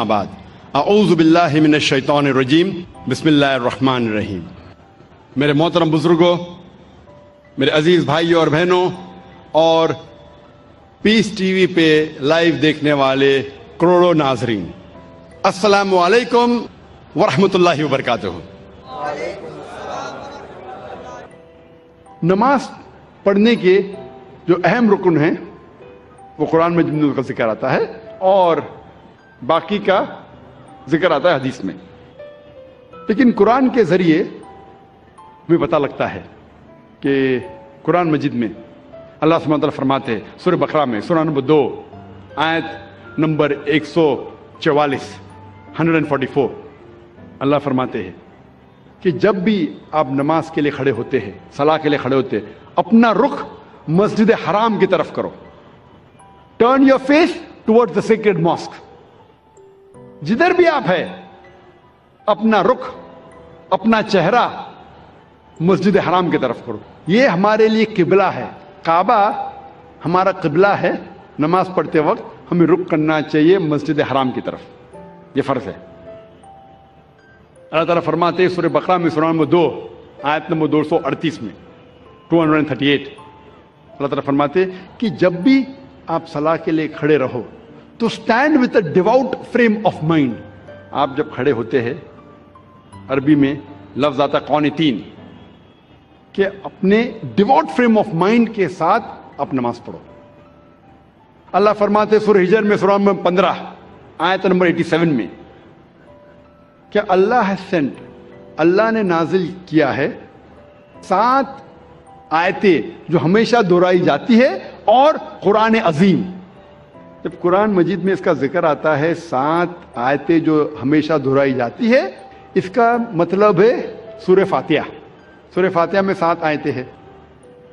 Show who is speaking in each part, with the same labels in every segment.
Speaker 1: بعد اعوذ باللہ من الشیطان الرجیم بسم اللہ الرحمن الرحیم۔ میرے محترم بزرگوں، میرے عزیز بھائیوں اور بہنوں، اور پیس ٹی وی پہ لائیو دیکھنے والے کروڑوں ناظرین، السلام علیکم ورحمۃ اللہ وبرکاتہ۔ نماز پڑھنے کے جو اہم رکن ہیں وہ قرآن مجید میں کا ذکر آتا ہے اور باقی کا ذکر آتا ہے حدیث میں، لیکن قرآن کے ذریعے ہمیں پتہ لگتا ہے کہ قرآن مجید میں اللہ سبحانہ وتعالیٰ فرماتے ہیں سورہ بقرہ میں سورہ نمبر 2 آیت نمبر 144 144 اللہ فرماتے ہیں کہ جب بھی آپ نماز کے لیے کھڑے ہوتے ہیں، صلاح کے لیے کھڑے ہوتے ہیں، اپنا رخ مسجد حرام کی طرف کرو۔ Turn your face toward the sacred mosque. جدھر بھی آپ ہے اپنا رخ، اپنا چہرہ مسجد حرام کی طرف کرو۔ یہ ہمارے لیے قبلہ ہے، کعبہ ہمارا قبلہ ہے۔ نماز پڑھتے وقت ہمیں رخ کرنا چاہیے مسجد حرام کی طرف، یہ فرض ہے۔ اللہ تعالیٰ فرماتے ہیں سورہ بقرہ میں سورہ نمبر 2 آیت نمبر 238 میں 238 اللہ تعالیٰ فرماتے ہیں کہ جب بھی آپ صلاح کے لیے کھڑے رہو تو stand with a ڈیوٹ frame of mind. آپ جب کھڑے ہوتے ہیں، عربی میں لفظ آتا ہے قانتین، کہ اپنے ڈیوٹ فریم آف مائنڈ کے ساتھ آپ نماز پڑھو۔ اللہ فرماتے ہیں سورہ ہجر میں سورہ نمبر 15 آیت نمبر 87 میں کہ اللہ has sent، اللہ نے نازل کیا ہے 7 آیتیں جو ہمیشہ دہرائی جاتی ہے، اور قرآن عظیم۔ جب قرآن مجید میں اس کا ذکر آتا ہے 7 آیتیں جو ہمیشہ دہرائی جاتی ہے، اس کا مطلب ہے سورہ فاتحہ۔ سورہ فاتحہ میں 7 آیتیں ہیں،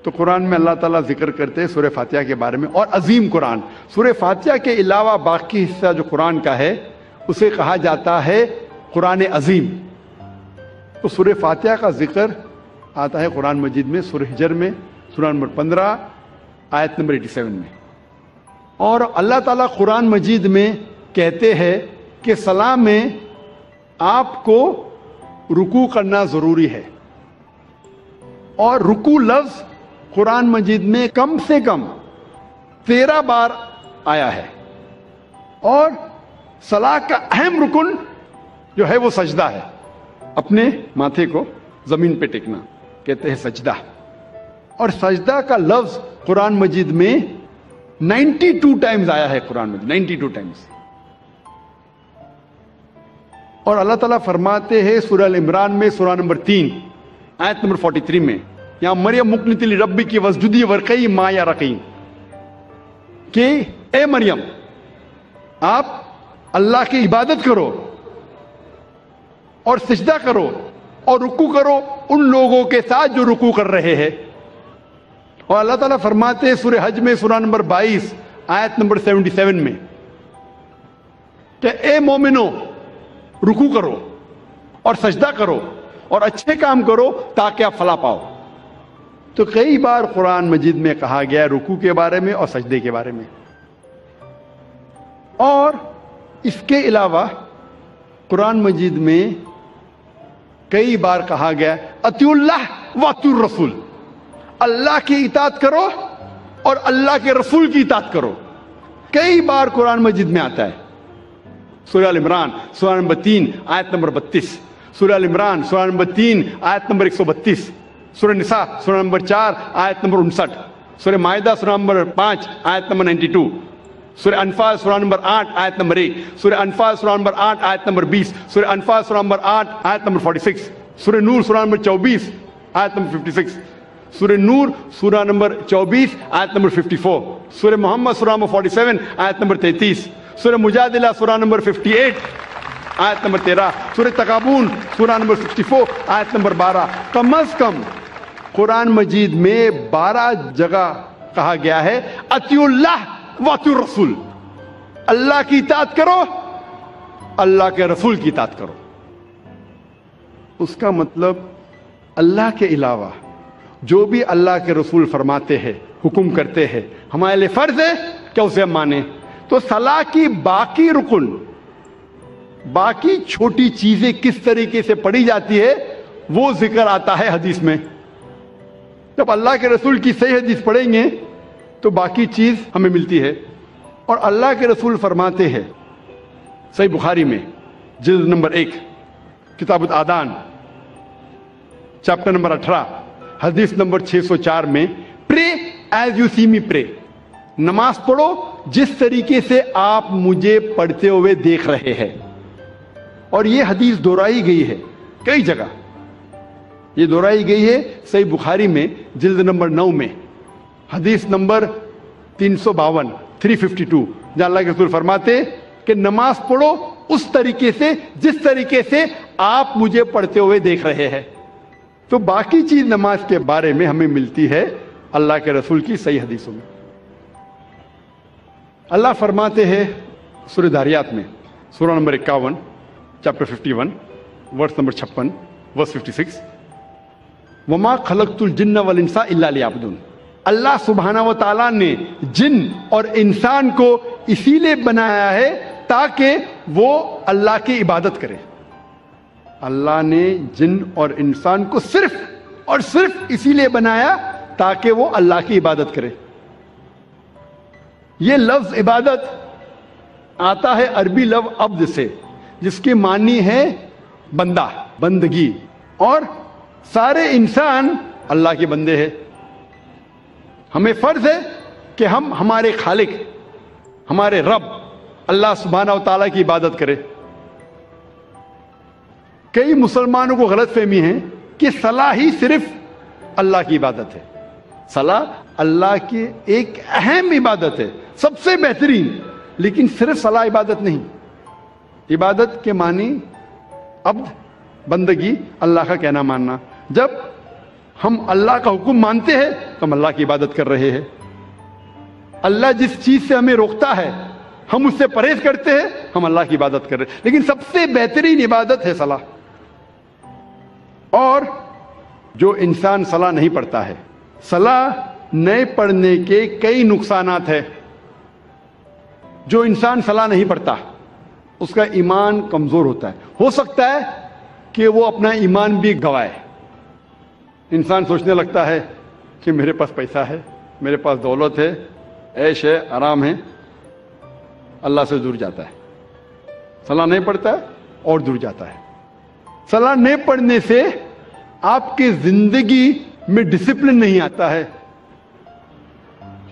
Speaker 1: تو قرآن میں اللہ تعالیٰ ذکر کرتے ہیں سورہ فاتحہ کے بارے میں، اور عظیم قرآن۔ سورہ فاتحہ کے علاوہ باقی حصہ جو قرآن کا ہے اسے کہا جاتا ہے قرآن عظیم۔ تو سورہ فاتحہ کا ذکر آتا ہے قرآن مجید میں سورہ ہجر میں سورہ نمبر 15 آیت نمبر 87 میں۔ اور اللہ تعالیٰ قرآن مجید میں کہتے ہیں کہ صلاح میں آپ کو رکوع کرنا ضروری ہے، اور رکوع لفظ قرآن مجید میں کم سے کم 13 بار آیا ہے، اور صلاح کا اہم رکن جو ہے وہ سجدہ ہے۔ اپنے ماتھے کو زمین پہ ٹیکنا کہتے ہیں سجدہ، اور سجدہ کا لفظ قرآن مجید میں 92 ٹائمز آیا ہے، قرآن مجید 92 ٹائمز۔ اور اللہ تعالیٰ فرماتے ہیں سورہ ال-عمران میں سورہ نمبر 3 آیت نمبر 43 میں، یہاں مریم مقنتی لربی کی وسجدی ورقی ما یا رقیم، کہ اے مریم آپ اللہ کی عبادت کرو اور سجدہ کرو اور رکوع کرو ان لوگوں کے ساتھ جو رکوع کر رہے ہیں۔ اور اللہ تعالیٰ فرماتے ہیں سورہ حج میں سورہ نمبر 22 آیت نمبر 77 میں کہ اے مومنو رکوع کرو اور سجدہ کرو اور اچھے کام کرو تاکہ آپ فلاح پاؤ۔ تو کئی بار قرآن مجید میں کہا گیا رکوع کے بارے میں اور سجدے کے بارے میں۔ اور اس کے علاوہ قرآن مجید میں کئی بار کہا گیا اطیعوا اللہ واطیعوا الرسول، اللہ کی اطاعت کرو اور اللہ کے رسول کی اطاعت کرو۔ کئی بار قرآن مجید میں آتا ہے۔ سورہ ال-عمران سورہ نمبر 3 آیت نمبر 32، سورہ ال-عمران سورہ نمبر 3 آیت نمبر 132، سورہ نساء سورہ نمبر 4 آیت نمبر 59، سورہ مائدہ سورہ نمبر 5 آیت نمبر 92، سورہ انفال سورہ نمبر 8 آیت نمبر 1، سورہ انفال سورہ نمبر 8 آیت نمبر 20، سورہ انفال سورہ نمبر 8 آیت نمبر 46، سورہ نور سورہ نمبر 24 آیت نمبر 56، سورہ نور سورہ نمبر 24 آیت نمبر 54، سورہ محمد سورہ نمبر 47 آیت نمبر 33، سورہ مجادلہ سورہ نمبر 58 آیت نمبر 13، سورہ تغابن سورہ نمبر 64 آیت نمبر 12۔ کم از کم قرآن مجید میں 12 جگہ کہا گیا ہے اطیعوا اللہ واطیعوا الرسول، اللہ کی اطاعت کرو، اللہ کے رسول کی اطاعت کرو۔ اس کا مطلب اللہ کے علاوہ جو بھی اللہ کے رسول فرماتے ہیں، حکم کرتے ہیں، ہمارے لیے فرض ہے کہ اسے ہم مانیں۔ تو صلاح کی باقی رکن باقی چھوٹی چیزیں کس طریقے سے پڑھی جاتی ہے وہ ذکر آتا ہے حدیث میں. جب اللہ کے رسول کی صحیح حدیث پڑھیں گے تو باقی چیز ہمیں ملتی ہے. اور اللہ کے رسول فرماتے ہیں صحیح بخاری میں جلد نمبر 1 کتاب الآذان چیپٹر نمبر 18 حدیث نمبر 604 میں پرے ایز یو سی می پرے. نماز پڑھو جس طریقے سے آپ مجھے پڑھتے ہوئے دیکھ رہے ہیں. اور یہ حدیث دہرائی گئی ہے کئی جگہ. یہ دہرائی گئی ہے صحیح بخاری میں جلد نمبر 9 میں حدیث نمبر 352 352 جہاں اللہ کے رسول فرماتے کہ نماز پڑھو اس طریقے سے جس طریقے سے آپ مجھے پڑھتے ہوئے دیکھ رہے ہیں. تو باقی چیز نماز کے بارے میں ہمیں ملتی ہے اللہ کے رسول کی صحیح حدیثوں میں. اللہ فرماتے ہیں سورہ داریات میں سورہ نمبر 51 چیپٹر 51 ورس نمبر 56 ورس 56 وما خلقت الجن والانس الا لیعبدون. اللہ سبحانہ و تعالیٰ نے جن اور انسان کو اسی لیے بنایا ہے تاکہ وہ اللہ کی عبادت کرے. اللہ نے جن اور انسان کو صرف اور صرف اسی لیے بنایا تاکہ وہ اللہ کی عبادت کرے. یہ لفظ عبادت آتا ہے عربی لفظ عبد سے جس کے معنی ہے بندہ بندگی. اور سارے انسان اللہ کے بندے ہیں. ہمیں فرض ہے کہ ہم ہمارے خالق ہمارے رب اللہ سبحانہ و تعالیٰ کی عبادت کریں. کئی مسلمانوں کو غلط فہمی ہے کہ صلاح ہی صرف اللہ کی عبادت ہے. صلاح اللہ کی ایک اہم عبادت ہے سب سے بہترین, لیکن صرف صلاح عبادت نہیں. عبادت کے معنی عبد بندگی اللہ کا کہنا ماننا. جب ہم اللہ کا حکم مانتے ہیں تو ہم اللہ کی عبادت کر رہے ہیں. اللہ جس چیز سے ہمیں روکتا ہے ہم اس سے پرہیز کرتے ہیں ہم اللہ کی عبادت کر رہے ہیں. لیکن سب سے بہترین عبادت ہے صلاح. اور جو انسان صلاح نہیں پڑھتا ہے, صلاح نہیں پڑھنے کے کئی نقصانات ہیں. جو انسان صلاح نہیں پڑھتا اس کا ایمان کمزور ہوتا ہے. ہو سکتا ہے کہ وہ اپنا ایمان بھی گوائے. انسان سوچنے لگتا ہے کہ میرے پاس پیسہ ہے, میرے پاس دولت ہے, عیش ہے, آرام ہے, اللہ سے دور جاتا ہے. صلاح نہیں پڑھتا ہے اور دور جاتا ہے. صلاح نہیں پڑھنے سے آپ کی زندگی میں ڈسپلن نہیں آتا ہے.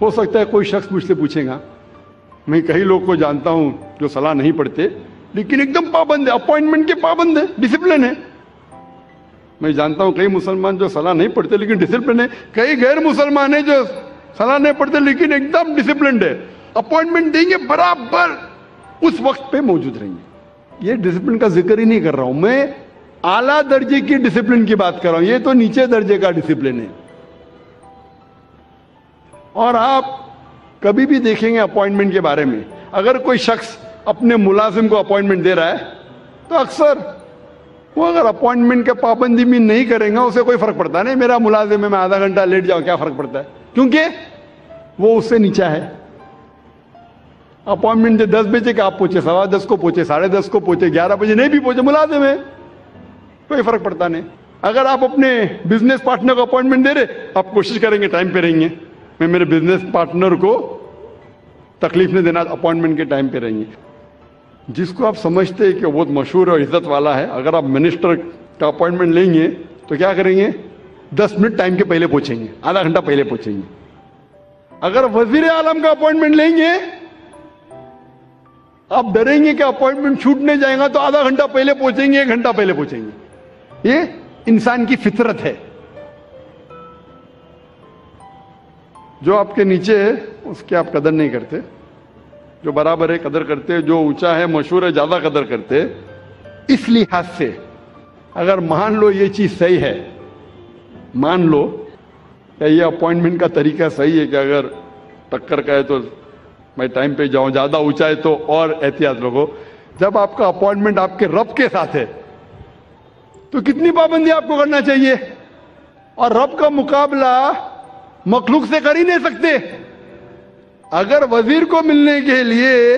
Speaker 1: ہو سکتا ہے کوئی شخص مجھ سے پوچھے گا, میں کئی لوگ کو جانتا ہوں جو صلاح نہیں پڑھتے لیکن ایک دم پابند ہے, اپوائنٹمنٹ کے پابند ہے, ڈسپلن ہے. میں جانتا ہوں کئی مسلمان جو صلاح نہیں پڑھتے لیکن ڈسپلن ہے. کئی غیر مسلمان ہیں جو صلاح نہیں پڑھتے لیکن ایک دم ڈسپلنڈ ہے. اپوائنٹمنٹ دیں گے برابر اس وقت پہ موجود رہیں گے. یہ ڈسپلن کا ذکر ہی نہیں کر رہا ہوں, میں اعلیٰ درجے کی ڈسپلن کی بات کر رہا ہوں. یہ تو نیچے درجے کا ڈسپلن ہے. اور آپ کبھی بھی دیکھیں گے اپوائنٹمنٹ کے بارے میں, اگر کوئی شخص اپنے ملازم کو اپوائنٹمنٹ دے رہا ہے تو اکثر وہ اگر اپوائنٹمنٹ کے پابندی بھی نہیں کریں گا اسے کوئی فرق پڑتا نہیں. میرا ملازم ہے, میں آدھا گھنٹہ لیٹ جاؤں کیا فرق پڑتا ہے, کیونکہ وہ اس سے نیچا ہے. اپوائنٹمنٹ دے 10 بجے کہ آپ پہنچے 10:15 کو پہنچے 10:30 کو پہنچے 11 بجے نہیں بھی پہنچے, ملازم ہے, کوئی فرق پڑتا نہیں. اگر آپ اپنے بزنس پارٹنر کو اپوائنٹمنٹ دے رہے آپ کوشش کریں گے ٹائم پہ رہیں گے. میں میرے بزنس پارٹنر کو تکلیف نہیں دینا, اپوائنٹمنٹ کے ٹائم پہ رہیں گے. جس کو آپ سمجھتے ہیں کہ بہت مشہور اور عزت والا ہے, اگر آپ منسٹر کا اپوائنٹمنٹ لیں گے تو کیا کریں گے, 10 منٹ ٹائم کے پہلے پہنچیں گے, آدھا گھنٹہ پہلے پہنچیں گے. اگر وزیر اعظم کا اپوائنٹمنٹ لیں گے آپ ڈریں گے کہ اپوائنٹمنٹ چھوٹنے جائے گا تو آدھا گھنٹہ پہلے پہنچیں گے, 1 گھنٹہ پہلے پہنچیں گے. یہ انسان کی فطرت ہے. جو آپ کے نیچے ہے اس کی آپ قدر نہیں کرتے, جو برابر ہے قدر کرتے, جو اونچا ہے مشہور ہے زیادہ قدر کرتے. اس لحاظ سے اگر مان لو یہ چیز صحیح ہے, مان لو کہ یہ اپوائنٹمنٹ کا طریقہ صحیح ہے کہ اگر ٹکر کا ہے تو میں ٹائم پہ جاؤں, زیادہ اونچا ہے تو اور احتیاط رکھو. جب آپ کا اپوائنٹمنٹ آپ کے رب کے ساتھ ہے تو کتنی پابندی آپ کو کرنا چاہیے, اور رب کا مقابلہ مخلوق سے کر ہی نہیں سکتے. اگر وزیر کو ملنے کے لیے